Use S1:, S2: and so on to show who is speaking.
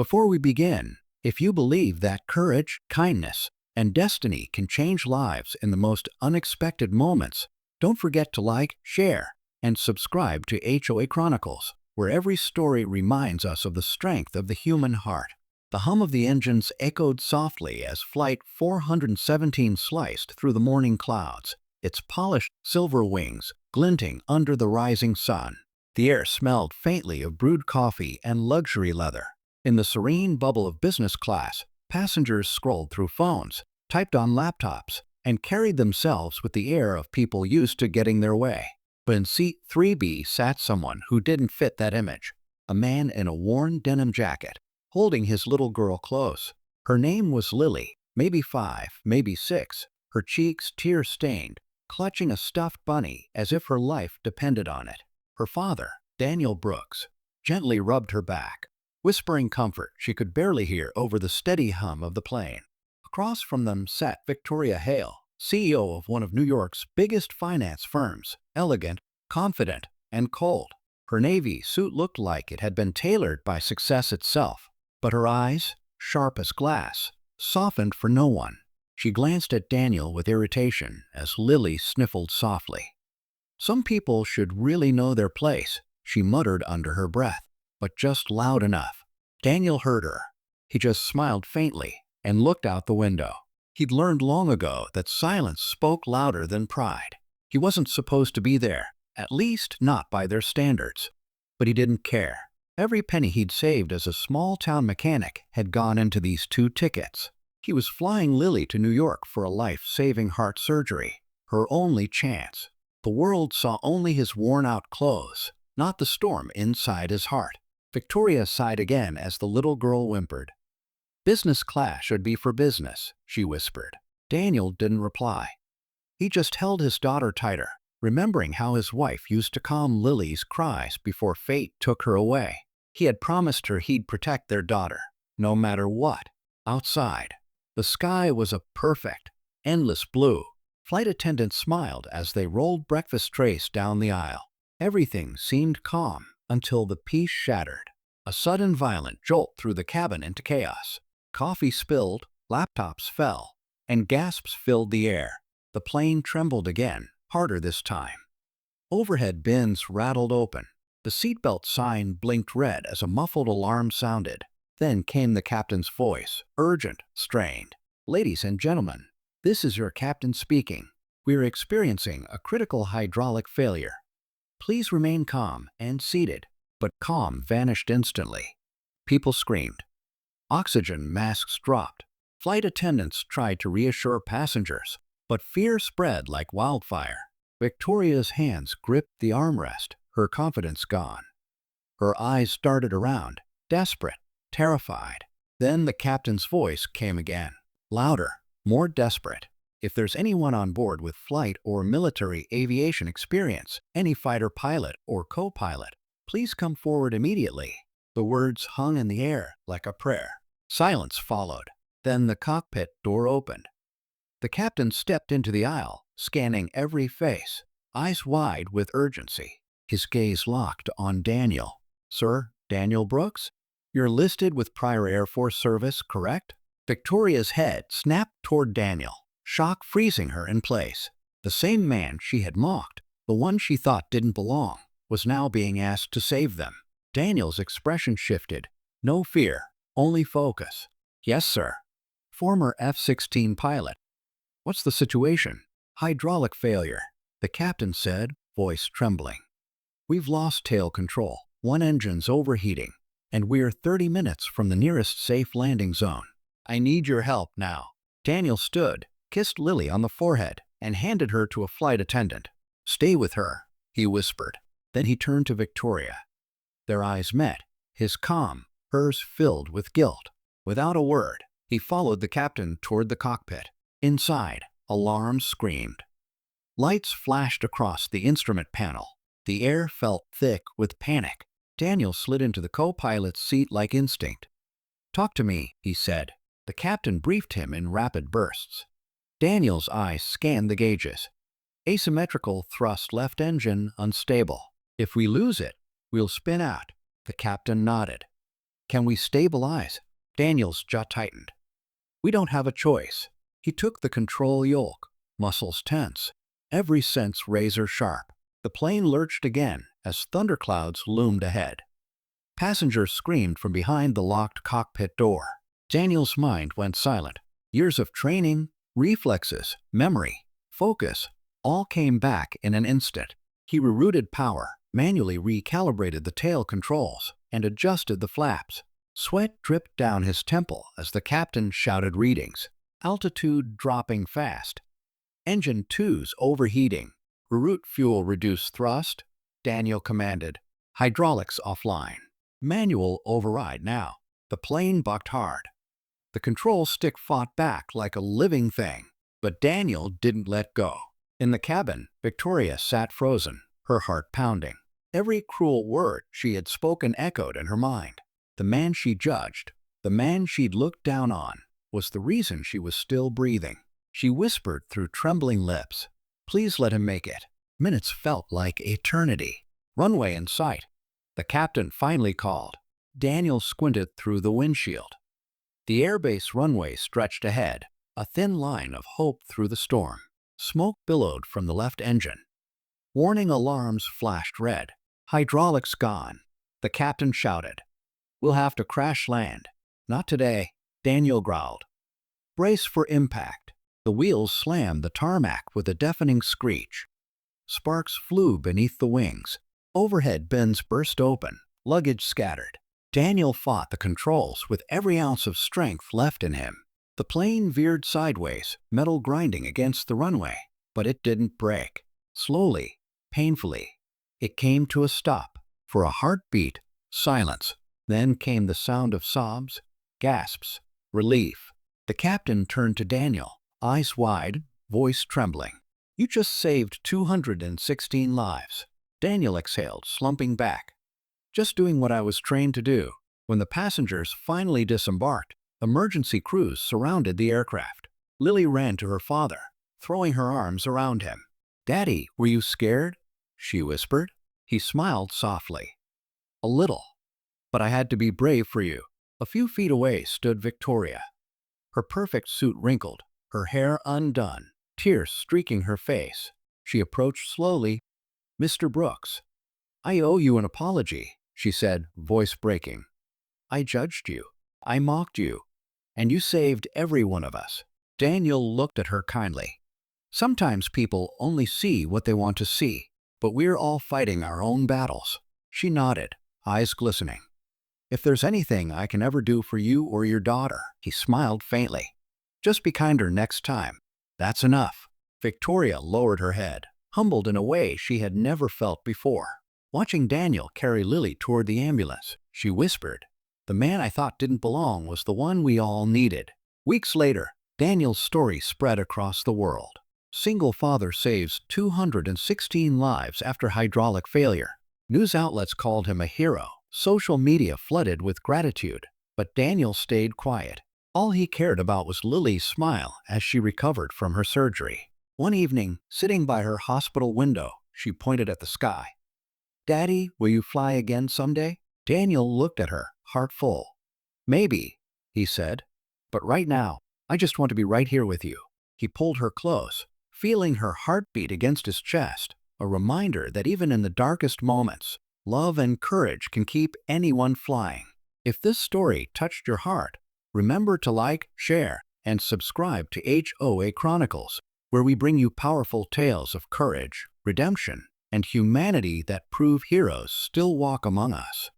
S1: Before we begin, if you believe that courage, kindness, and destiny can change lives in the most unexpected moments, don't forget to like, share, and subscribe to HOA Chronicles, where every story reminds us of the strength of the human heart. The hum of the engines echoed softly as Flight 417 sliced through the morning clouds, its polished silver wings glinting under the rising sun. The air smelled faintly of brewed coffee and luxury leather. In the serene bubble of business class, passengers scrolled through phones, typed on laptops, and carried themselves with the air of people used to getting their way. But in seat 3B sat someone who didn't fit that image, a man in a worn denim jacket, holding his little girl close. Her name was Lily, maybe 5, maybe 6, her cheeks tear-stained, clutching a stuffed bunny as if her life depended on it. Her father, Daniel Brooks, gently rubbed her back, whispering comfort she could barely hear over the steady hum of the plane. Across from them sat Victoria Hale, CEO of one of New York's biggest finance firms, elegant, confident, and cold. Her navy suit looked like it had been tailored by success itself, but her eyes, sharp as glass, softened for no one. She glanced at Daniel with irritation as Lily sniffled softly. "Some people should really know their place," she muttered under her breath, but just loud enough. Daniel heard her. He just smiled faintly and looked out the window. He'd learned long ago that silence spoke louder than pride. He wasn't supposed to be there, at least not by their standards. But he didn't care. Every penny he'd saved as a small-town mechanic had gone into these 2 tickets. He was flying Lily to New York for a life-saving heart surgery, her only chance. The world saw only his worn-out clothes, not the storm inside his heart. Victoria sighed again as the little girl whimpered. "Business class should be for business," she whispered. Daniel didn't reply. He just held his daughter tighter, remembering how his wife used to calm Lily's cries before fate took her away. He had promised her he'd protect their daughter, no matter what. Outside, the sky was a perfect, endless blue. Flight attendants smiled as they rolled breakfast trays down the aisle. Everything seemed calm until the peace shattered. A sudden violent jolt threw the cabin into chaos. Coffee spilled, laptops fell, and gasps filled the air. The plane trembled again, harder this time. Overhead bins rattled open. The seatbelt sign blinked red as a muffled alarm sounded. Then came the captain's voice, urgent, strained. "Ladies and gentlemen, this is your captain speaking. We're experiencing a critical hydraulic failure. Please remain calm and seated." But calm vanished instantly. People screamed. Oxygen masks dropped. Flight attendants tried to reassure passengers, but fear spread like wildfire. Victoria's hands gripped the armrest, her confidence gone. Her eyes darted around, desperate, terrified. Then the captain's voice came again, louder, more desperate. "If there's anyone on board with flight or military aviation experience, any fighter pilot or co-pilot, please come forward immediately." The words hung in the air like a prayer. Silence followed. Then the cockpit door opened. The captain stepped into the aisle, scanning every face, eyes wide with urgency. His gaze locked on Daniel. "Sir, Daniel Brooks? You're listed with prior Air Force service, correct?" Victoria's head snapped toward Daniel, shock freezing her in place. The same man she had mocked, the one she thought didn't belong, was now being asked to save them. Daniel's expression shifted. No fear, only focus. "Yes, sir. Former F-16 pilot." "What's the situation?" "Hydraulic failure," the captain said, voice trembling. "We've lost tail control. One engine's overheating, and we're 30 minutes from the nearest safe landing zone. I need your help now." Daniel stood, kissed Lily on the forehead, and handed her to a flight attendant. "Stay with her," he whispered. Then he turned to Victoria. Their eyes met, his calm, hers filled with guilt. Without a word, he followed the captain toward the cockpit. Inside, alarms screamed. Lights flashed across the instrument panel. The air felt thick with panic. Daniel slid into the co-pilot's seat like instinct. "Talk to me," he said. The captain briefed him in rapid bursts. Daniel's eyes scanned the gauges. "Asymmetrical thrust left engine unstable. If we lose it, we'll spin out." The captain nodded. Can we stabilize? Daniel's jaw tightened. We don't have a choice. He took the control yoke, muscles tense, every sense razor sharp. The plane lurched again as thunderclouds loomed ahead. Passengers screamed from behind the locked cockpit door. Daniel's mind went silent. Years of training, reflexes, memory, focus, all came back in an instant. He rerouted power, manually recalibrated the tail controls, and adjusted the flaps. Sweat dripped down his temple as the captain shouted readings. Altitude dropping fast. Engine 2's overheating. Reroute fuel reduce thrust. Daniel commanded. Hydraulics offline. Manual override now. The plane bucked hard. The control stick fought back like a living thing, but Daniel didn't let go. In the cabin, Victoria sat frozen, her heart pounding. Every cruel word she had spoken echoed in her mind. The man she judged, the man she'd looked down on, was the reason she was still breathing. She whispered through trembling lips, "Please let him make it." Minutes felt like eternity. Runway in sight. The captain finally called. Daniel squinted through the windshield. The airbase runway stretched ahead, a thin line of hope through the storm. Smoke billowed from the left engine. Warning alarms flashed red. Hydraulics gone. The captain shouted, "We'll have to crash land." "Not today," Daniel growled. "Brace for impact." The wheels slammed the tarmac with a deafening screech. Sparks flew beneath the wings. Overhead bins burst open, luggage scattered. Daniel fought the controls with every ounce of strength left in him. The plane veered sideways, metal grinding against the runway, but it didn't break. Slowly, painfully, it came to a stop. For a heartbeat, silence. Then came the sound of sobs, gasps, relief. The captain turned to Daniel, eyes wide, voice trembling. "You just saved 216 lives." Daniel exhaled, slumping back. "Just doing what I was trained to do." When the passengers finally disembarked, emergency crews surrounded the aircraft. Lily ran to her father, throwing her arms around him. "Daddy, were you scared?" she whispered. He smiled softly. "A little. But I had to be brave for you." A few feet away stood Victoria. Her perfect suit wrinkled, her hair undone, tears streaking her face. She approached slowly. "Mr. Brooks, I owe you an apology," she said, voice breaking. "I judged you. I mocked you. And you saved every one of us." Daniel looked at her kindly. "Sometimes people only see what they want to see, but we're all fighting our own battles." She nodded, eyes glistening. "If there's anything I can ever do for you or your daughter," he smiled faintly, "just be kinder next time. That's enough." Victoria lowered her head, humbled in a way she had never felt before. Watching Daniel carry Lily toward the ambulance, she whispered, "The man I thought didn't belong was the one we all needed." Weeks later, Daniel's story spread across the world. Single father saves 216 lives after hydraulic failure. News outlets called him a hero. Social media flooded with gratitude. But Daniel stayed quiet. All he cared about was Lily's smile as she recovered from her surgery. One evening, sitting by her hospital window, she pointed at the sky. "Daddy, will you fly again someday?" Daniel looked at her, heart full. "Maybe," he said. "But right now, I just want to be right here with you." He pulled her close, feeling her heartbeat against his chest, a reminder that even in the darkest moments, love and courage can keep anyone flying. If this story touched your heart, remember to like, share, and subscribe to HOA Chronicles, where we bring you powerful tales of courage, redemption, and humanity that prove heroes still walk among us.